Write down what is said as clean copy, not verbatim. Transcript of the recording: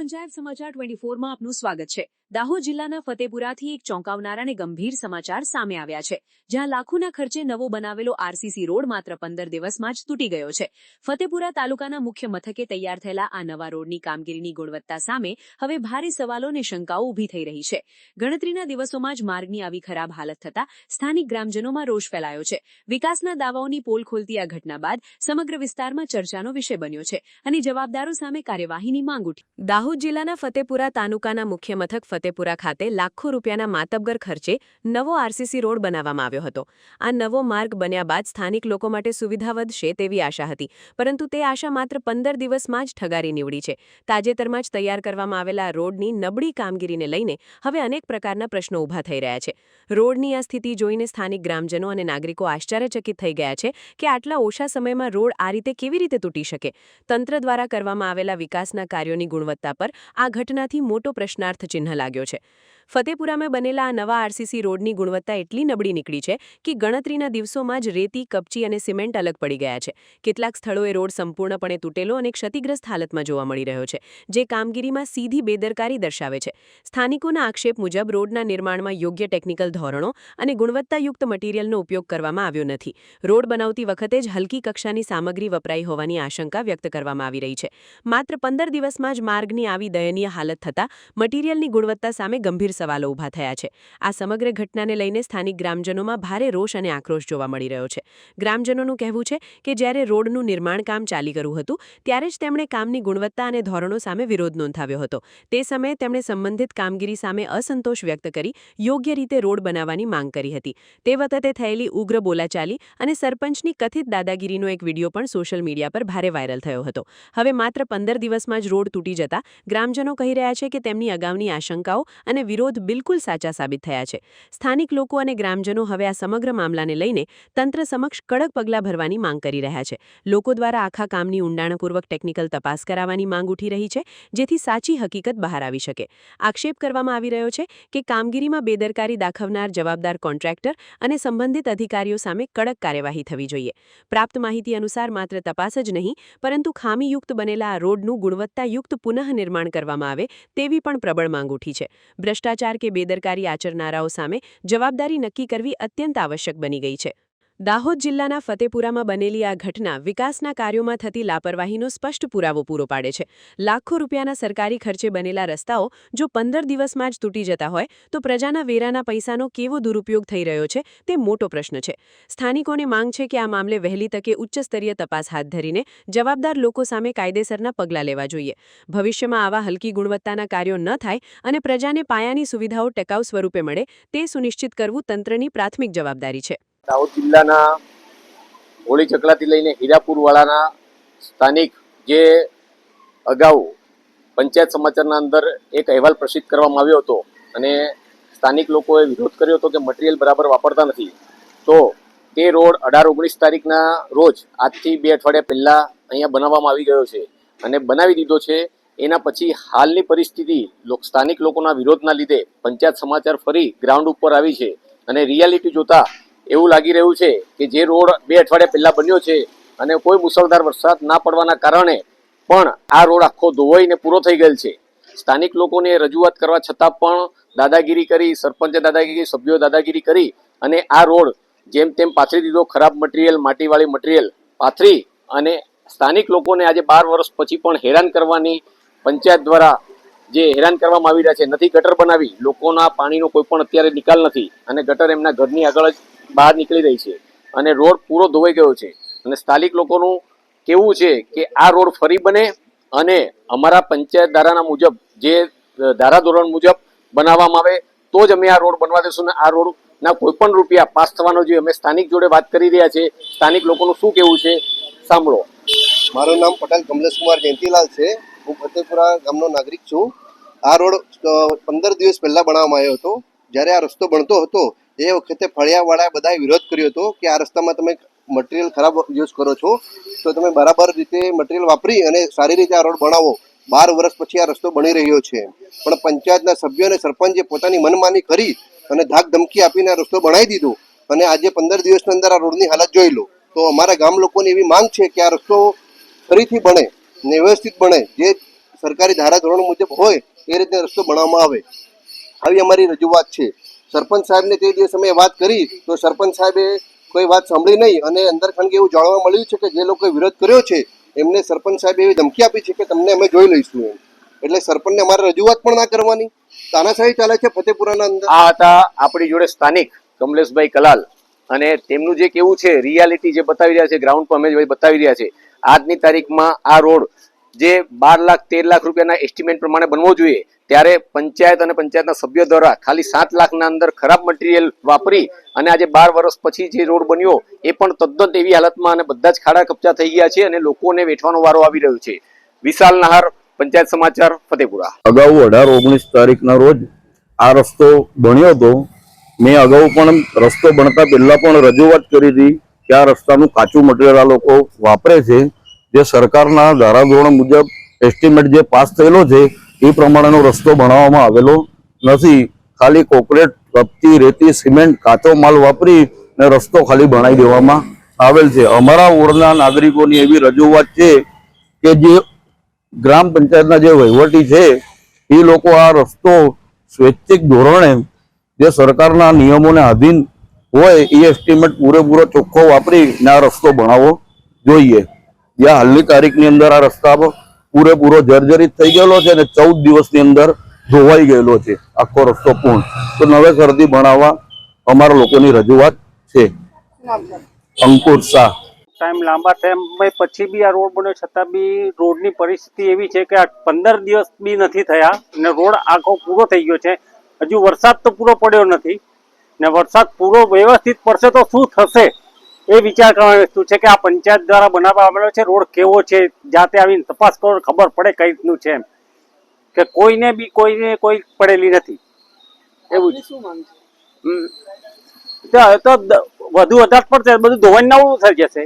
પંચાયત સમાચાર 24માં આપનું સ્વાગત છે। દાહોદ જિલ્લાના ફતેપુરાથી એક ચોંકાવનારા અને ગંભીર સમાચાર સામે આવ્યા છે, જ્યાં લાખોના ખર્ચે નવો બનાવેલો આરસીસી રોડ માત્ર 15 દિવસમાં જ તૂટી ગયો છે। ફતેપુરા તાલુકાના મુખ્ય મથકે તૈયાર થયેલા આ નવા રોડની કામગીરીની ગુણવત્તા સામે હવે ભારે સવાલો અને શંકાઓ ઊભી થઈ રહી છે। ગણતરીના દિવસોમાં જ માર્ગની આવી ખરાબ હાલત થતા સ્થાનિક ગ્રામજનોમાં રોષ ફેલાયો છે। વિકાસના દાવાઓની પોલ ખોલતી આ ઘટના બાદ સમગ્ર વિસ્તારમાં ચર્ચાનો વિષય બન્યો છે અને જવાબદારો સામે કાર્યવાહીની માંગ ઉઠી। દાહોદ જિલ્લાના ફતેપુરા તાલુકાના મુખ્ય મથક ફતેપુરા ખાતે લાખો રૂપિયાના માતબર ખર્ચે નવો આરસીસી રોડ બનાવવામાં આવ્યો હતો। આ નવો માર્ગ બન્યા બાદ સ્થાનિક લોકો માટે સુવિધા વધશે તેવી આશા હતી, પરંતુ તે આશા માત્ર 15 દિવસમાં જ ઠગારી નીવડી છે। તાજેતરમાં જ તૈયાર કરવામાં આવેલા રોડની નબળી કામગીરીને લઈને હવે અનેક પ્રકારના પ્રશ્નો ઊભા થઈ રહ્યા છે। રોડની આ સ્થિતિ જોઈને સ્થાનિક ગ્રામજનો અને નાગરિકો આશ્ચર્યચકિત થઈ ગયા છે કે આટલા ઓછા સમયમાં રોડ આ રીતે કેવી રીતે તૂટી શકે। તંત્ર દ્વારા કરવામાં આવેલા વિકાસના કાર્યોની ગુણવત્તા પર આ ઘટનાથી મોટો પ્રશ્નાર્થ ચિહ્ન લાગ્યો છે। ફતેપુરામાં બનેલા આ નવા આરસીસી રોડની ગુણવત્તા એટલી નબળી નીકળી છે કે ગણતરીના દિવસોમાં જ રેતી, કપચી અને સિમેન્ટ અલગ પડી ગયા છે। કેટલાક સ્થળોએ રોડ સંપૂર્ણપણે તૂટેલો અને ક્ષતિગ્રસ્ત હાલતમાં જોવા મળી રહ્યો છે, જે કામગીરીમાં સીધી બેદરકારી દર્શાવે છે। સ્થાનિકોના આક્ષેપ મુજબ રોડના નિર્માણમાં યોગ્ય ટેકનિકલ ધોરણો અને ગુણવત્તાયુક્ત મટીરીયલનો ઉપયોગ કરવામાં આવ્યો નથી। રોડ બનાવતી વખતે જ હલકી કક્ષાની સામગ્રી વપરાઈ હોવાની આશંકા વ્યક્ત કરવામાં આવી રહી છે। માત્ર 15 દિવસમાં જ માર્ગની આવી દયનીય હાલત થતાં મટીરીયલની ગુણવત્તા સામે ગંભીર સવાલો ઊભા થયા છે। આ સમગ્ર ઘટનાને લઈને સ્થાનિક ગ્રામજનોમાં ભારે રોષ અને આક્રોશ જોવા મળી રહ્યો છે। ગ્રામજનોનું કહેવું છે કે જ્યારે રોડનું નિર્માણ કામ ચાલી રહ્યું હતું ત્યારે જ તેમણે કામની ગુણવત્તા અને ધોરણો સામે વિરોધ નોંધાવ્યો હતો। તે સમયે તેમણે સંબંધિત કામગીરી સામે અસંતોષ વ્યક્ત કરી યોગ્ય રીતે રોડ બનાવવાની માંગ કરી હતી। તે વખતે થયેલી ઉગ્ર બોલાચાલી અને સરપંચની કથિત દાદાગીરીનો એક વિડીયો પણ સોશિયલ મીડિયા પર ભારે વાયરલ થયો હતો। હવે માત્ર 15 દિવસમાં જ રોડ તૂટી જતા ગ્રામજનો કહી રહ્યા છે કે તેમની અગાઉની આશંકાઓ અને વિરોધ બિલકુલ સાચા સાબિત થયા છે। સ્થાનિક લોકો અને ગ્રામજનો હવે આ સમગ્ર મામલાને લઈને તંત્ર સમક્ષ કડક પગલાં ભરવાની માંગ કરી રહ્યા છે। લોકો દ્વારા આખા કામની ઊંડાણપૂર્વક ટેકનિકલ તપાસ કરાવવાની માંગ ઉઠી રહી છે, જેથી સાચી હકીકત બહાર આવી શકે। આક્ષેપ કરવામાં આવી રહ્યો છે કે કામગીરીમાં બેદરકારી દાખવનાર જવાબદાર કોન્ટ્રાક્ટર અને સંબંધિત અધિકારીઓ સામે કડક કાર્યવાહી થવી જોઈએ। પ્રાપ્ત માહિતી અનુસાર માત્ર તપાસ જ નહીં, પરંતુ ખામીયુક્ત બનેલા આ રોડનું ગુણવત્તાયુક્ત પુનઃનિર્માણ કરવામાં આવે તેવી પણ પ્રબળ માંગ ઉઠી છે। ભ્રષ્ટાચાર કે બેદરકારી આચરનારાઓ સામે જવાબદારી નક્કી કરવી અત્યંત આવશ્યક બની ગઈ છે। દાહોદ જિલ્લાના ફતેપુરામાં બનેલી આ ઘટના વિકાસના કાર્યોમાં થતી લાપરવાહીનો સ્પષ્ટ પુરાવો પૂરો પાડે છે। લાખો રૂપિયાના સરકારી ખર્ચે બનેલા રસ્તાઓ જો 15 દિવસમાં જ તૂટી જતા હોય તો પ્રજાના વેરાના પૈસાનો કેવો દુરુપયોગ થઈ રહ્યો છે તે મોટો પ્રશ્ન છે। સ્થાનિકોને માંગ છે કે આ મામલે વહેલી તકે ઉચ્ચ સ્તરીય તપાસ હાથ ધરીને જવાબદાર લોકો સામે કાયદેસરના પગલાં લેવા જોઈએ। ભવિષ્યમાં આવા હલકી ગુણવત્તાના કાર્યો ન થાય અને પ્રજાને પાયાની સુવિધાઓ ટકાઉ સ્વરૂપે મળે તે સુનિશ્ચિત કરવું તંત્રની પ્રાથમિક જવાબદારી છે। દાહોદ જિલ્લાના હોળી ચકલાથી લઈને હીરાપુરવાળાના સ્થાનિક જે અગાઉ પંચાયત સમાચારના અંદર એક અહેવાલ પ્રસિદ્ધ કરવામાં આવ્યો હતો અને સ્થાનિક લોકોએ વિરોધ કર્યો હતો કે મટીરિયલ બરાબર વાપરતા નથી, તો તે રોડ 18-19 તારીખના રોજ આજથી 2 અઠવાડિયા પહેલાં અહીંયા બનાવવામાં આવી ગયો છે અને બનાવી દીધો છે। એના પછી હાલની પરિસ્થિતિ સ્થાનિક લોકોના વિરોધના લીધે પંચાયત સમાચાર ફરી ગ્રાઉન્ડ ઉપર આવી છે અને રિયાલિટી જોતા એવું લાગી રહ્યું છે કે જે રોડ 2 અઠવાડિયા પહેલા બન્યો છે અને કોઈ મુસળધાર વરસાદ ના પડવાના કારણે પણ આ રોડ આખો ધોવાઈને પૂરો થઈ ગયેલ છે। સ્થાનિક લોકોને રજૂઆત કરવા છતાં પણ દાદાગીરી કરી, સરપંચે દાદાગીરી, સભ્યોએ દાદાગીરી કરી અને આ રોડ જેમ તેમ પાથરી દીધો। ખરાબ મટીરિયલ, માટીવાળી મટીરિયલ પાથરી અને સ્થાનિક લોકોને આજે 12 વર્ષ પછી પણ હેરાન કરવાની પંચાયત દ્વારા જે હેરાન કરવામાં આવી રહ્યા છે। નથી ગટર બનાવી, લોકોના પાણીનો કોઈ પણ અત્યારે નિકાલ નથી અને ગટર એમના ઘરની આગળ જ બહાર નીકળી રહી છે અને રોડ પૂરો ધોવાઈ ગયો છે અને સ્થાનિક લોકોનું કહેવું છે કે આ રોડ ફરી બને અને અમારા પંચાયત ધારાના મુજબ જે ધારાધોરણ મુજબ બનાવવામાં આવે તો જ અમે આ રોડ બનવા દેશું ને આ રોડના કોઈ પણ રૂપિયા પાસ થવાનો જોઈએ। અમે સ્થાનિક જોડે વાત કરી રહ્યા છે, સ્થાનિક લોકોનું શું કહેવું છે સાંભળો। મારું નામ પટેલ કમલેશ કુમાર જયંતિલાલ છે। હું ફતેપુરા ગામનો નાગરિક છું। આ રોડ 15 દિવસ પહેલા બનાવવામાં આવ્યો હતો। જ્યારે આ રસ્તો બનતો હતો એ વખતે ફળિયાવાળાએ બધાએ વિરોધ કર્યો હતો કે આ રસ્તામાં તમે મટીરિયલ ખરાબ યુઝ કરો છો, તો તમે બરાબર રીતે મટીરિયલ વાપરી અને સારી રીતે આ રોડ બનાવો। 12 વર્ષ પછી આ રસ્તો બની રહ્યો છે, પણ પંચાયતના સભ્યો અને સરપંચે પોતાની મનમાની કરી અને ધાક ધમકી આપીને આ રસ્તો બનાવી દીધો અને આજે 15 દિવસની અંદર આ રોડની હાલત જોઈ લો। તો અમારા ગામ લોકોની એવી માંગ છે કે આ રસ્તો ફરીથી બને ને વ્યવસ્થિત બને, જે સરકારી ધારાધોરણ મુજબ હોય એ રીતે રસ્તો બનાવવામાં આવે, આવી અમારી રજૂઆત છે. સરપંચ સાહેબને તે દિવસ અમે વાત કરી તો સરપંચ સાહેબે કોઈ વાત સાંભળી નહીં અને અંદર ખાનગી એવું જાણવા મળ્યું છે કે જે લોકોએ વિરોધ કર્યો છે એમને સરપંચ સાહેબે એવી ધમકી આપી છે કે તમને અમે જોઈ લઈશું એમ. એટલે સરપંચને અમારે રજૂઆત પણ ના કરવાની, તાનાશાહી ચાલે છે ફતેપુરાના અંદર. આ હતા આપણી જોડે સ્થાનિક કમલેશભાઈ કલાલ, અને તેમનું જે કેવું છે રિયાલિટી જે બતાવી રહ્યા છે, ગ્રાઉન્ડ પર અમે બતાવી રહ્યા છે. આજની તારીખમાં આ રોડ જે 12 લાખ 13 લાખ રૂપિયાના એસ્ટિમેટ પ્રમાણે બનવો જોઈએ, ત્યારે પંચાયત અને પંચાયતના સભ્યો દ્વારા ખાલી 7 લાખના અંદર ખરાબ મટીરિયલ વાપરી અને આજે 12 વર્ષ પછી જે રોડ બન્યો એ પણ તદ્દન એવી હાલતમાં અને બધા જ ખાડા કબજા થઈ ગયા છે અને લોકોને વેઠવાનો વારો આવી રહ્યો છે. વિશાલ નહાર, પંચાયત સમાચાર, ફતેપુરા. અગાઉ 18-19 તારીખના રોજ આ રસ્તો બન્યો હતો. મેં અગાઉ પણ રસ્તો બનતા પહેલા પણ રજૂઆત કરી હતી કે આ રસ્તાનું કાચું મટીરિયલ આ લોકો વાપરે છે. જે સરકારના ધારાધોરણ મુજબ એસ્ટિમેટ જે પાસ થયેલો છે એ પ્રમાણેનો રસ્તો બનાવવામાં આવેલો નથી. ખાલી કોન્ક્રીટ, કપચી, રેતી, સિમેન્ટ, કાચો માલ વાપરી ને રસ્તો ખાલી બનાવી દેવામાં આવેલ છે. અમારા વોર્ડના નાગરિકોની એવી રજૂઆત છે કે જે ગ્રામ પંચાયતના જે વહીવટી છે એ લોકો આ રસ્તો સ્વૈચ્છિક ધોરણે જે સરકારના નિયમોને આધીન હોય એ એસ્ટિમેટ પૂરેપૂરો ચોખ્ખો વાપરીને આ રસ્તો બનાવવો જોઈએ. જ્યાં હાલની તારીખની અંદર આ રસ્તા પૂરેપૂરો જર્જરિત થઈ ગયેલો છે અને 14 દિવસની અંદર ધોવાઈ ગયેલો છે આખો રસ્તો પૂર્ણ. તો નવેસરથી બનાવવા અમારા લોકોની રજૂઆત છે. અંકુર શાહ. ટાઈમ લાંબા ટાઈમ પછી બી આ રોડ બન્યો છતાં બી રોડની પરિસ્થિતિ એવી છે કે 15 દિવસ બી નથી થયા અને રોડ આખો પૂરો થઈ ગયો છે. હજુ વરસાદ તો પૂરો પડ્યો નથી ને વરસાદ પૂરો વ્યવસ્થિત પડશે તો શું થશે એ વિચાર કરવાની વસ્તુ છે કે આ પંચાયત દ્વારા બનાવવામાં આવેલો છે રોડ કેવો છે, જાતે આવીને તપાસ કરો ખબર પડે કઈ રીતનું છે એમ, કે કોઈને કોઈ પડેલી નથી એવું તો વધુ વધારે પડશે બધું ધોવાઈને નવું થઈ જશે.